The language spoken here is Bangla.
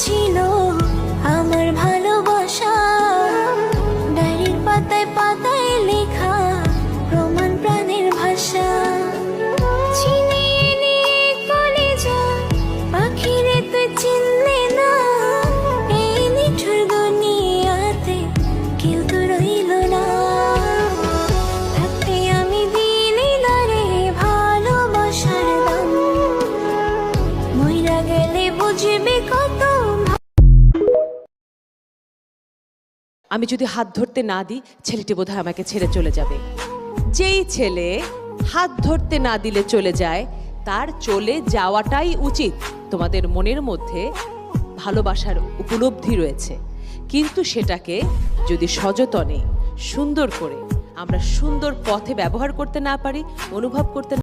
ছিল আমার ভালোবাসা, ডায়েরির পাতায় পাতায় লেখা প্রমাণ প্রাণের ভাষা। ছিনিয়ে নিয়ে কলেজা পাখিরে তুই চিনলে না, এই নিঠুর দুনিয়াতে কেউ তো রইল না। থাকতে আমি দিলি না রে ভালোবাসার দাম, মইরা গেলে বুঝবি কত। আমি যদি হাত ধরতে না দিই, ছেলেটি বোধহয় আমাকে ছেড়ে চলে যাবে। যেই ছেলে হাত ধরতে না দিলে চলে যায়, তার চলে যাওয়াটাই উচিত। তোমাদের মনের মধ্যে ভালোবাসার উপলব্ধি রয়েছে, কিন্তু সেটাকে যদি সযতনে সুন্দর করে আমরা সুন্দর পথে ব্যবহার করতে না পারি, অনুভব করতে